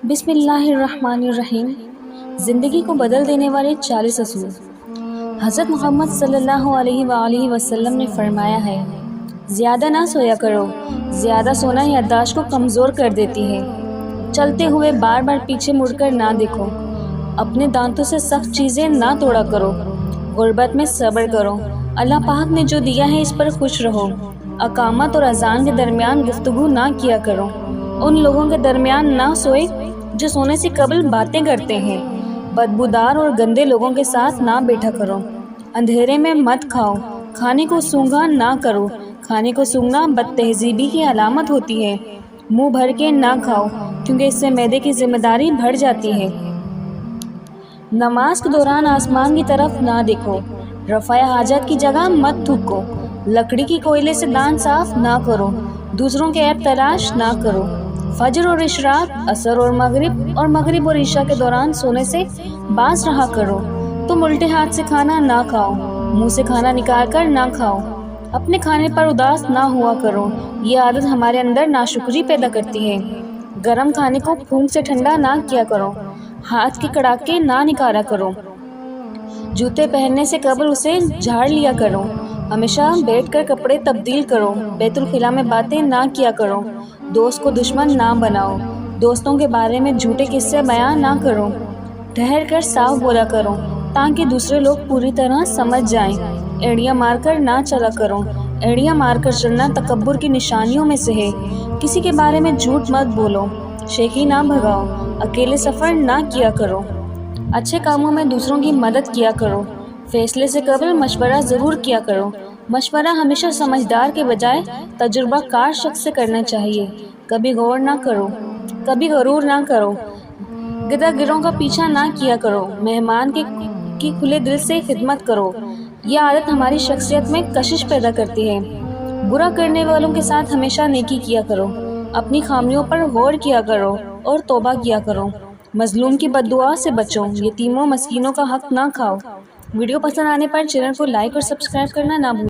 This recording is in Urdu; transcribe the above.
بسم اللہ الرحمن الرحیم۔ زندگی کو بدل دینے والے 40 اصول۔ حضرت محمد صلی اللہ علیہ وآلہ وسلم نے فرمایا ہے، زیادہ نہ سویا کرو، زیادہ سونا یادداشت کو کمزور کر دیتی ہے۔ چلتے ہوئے بار بار پیچھے مڑ کر نہ دیکھو، اپنے دانتوں سے سخت چیزیں نہ توڑا کرو، غربت میں صبر کرو، اللہ پاک نے جو دیا ہے اس پر خوش رہو، اقامت اور اذان کے درمیان گفتگو نہ کیا کرو، ان لوگوں کے درمیان نہ سوئے جو سونے سے قبل باتیں کرتے ہیں، بدبودار اور گندے لوگوں کے ساتھ نہ بیٹھا کرو، اندھیرے میں مت کھاؤ، کھانے کو سونگھا نہ کرو، کھانے کو سونگھنا بد تہذیبی کی علامت ہوتی ہے، منہ بھر کے نہ کھاؤ کیونکہ اس سے معدے کی ذمہ داری بڑھ جاتی ہے، نماز کے دوران آسمان کی طرف نہ دیکھو، رفع حاجت کی جگہ مت تھوکو، لکڑی کی کوئلے سے دان صاف نہ کرو، دوسروں کے عیب تلاش نہ کرو، فجر اور اشراق، عصر اور مغرب اور عشاء کے دوران سونے سے باز رہا کرو، تم الٹے ہاتھ سے کھانا نہ کھاؤ، منہ سے کھانا نکال کر نہ کھاؤ، اپنے کھانے پر اداس نہ ہوا کرو، یہ عادت ہمارے اندر ناشکری پیدا کرتی ہے، گرم کھانے کو پھونک سے ٹھنڈا نہ کیا کرو، ہاتھ کے کڑاکے نہ نکالا کرو، جوتے پہننے سے قبل اسے جھاڑ لیا کرو، ہمیشہ بیٹھ کر کپڑے تبدیل کرو، بیت الخلا میں باتیں نہ کیا کرو، دوست کو دشمن نہ بناؤ، دوستوں کے بارے میں جھوٹے قصے بیان نہ کرو، ٹھہر کر صاف بولا کرو تاکہ دوسرے لوگ پوری طرح سمجھ جائیں، ایڑیاں مار کر نہ چلا کرو، ایڑیاں مار کر چلنا تکبر کی نشانیوں میں سے ہے، کسی کے بارے میں جھوٹ مت بولو، شیخی نہ بھگاؤ، اکیلے سفر نہ کیا کرو، اچھے کاموں میں دوسروں کی مدد کیا کرو، فیصلے سے قبل مشورہ ضرور کیا کرو، مشورہ ہمیشہ سمجھدار کے بجائے تجربہ کار شخص سے کرنا چاہیے، کبھی غرور نہ کرو، گدھا گروہ کا پیچھا نہ کیا کرو، مہمان کی کھلے دل سے خدمت کرو، یہ عادت ہماری شخصیت میں کشش پیدا کرتی ہے، برا کرنے والوں کے ساتھ ہمیشہ نیکی کیا کرو، اپنی خامیوں پر غور کیا کرو اور توبہ کیا کرو، مظلوم کی بد دعا سے بچو، یتیموں مسکینوں کا حق نہ کھاؤ۔ ویڈیو پسند آنے پر چینل کو لائک اور سبسکرائب کرنا نہ بھولیں۔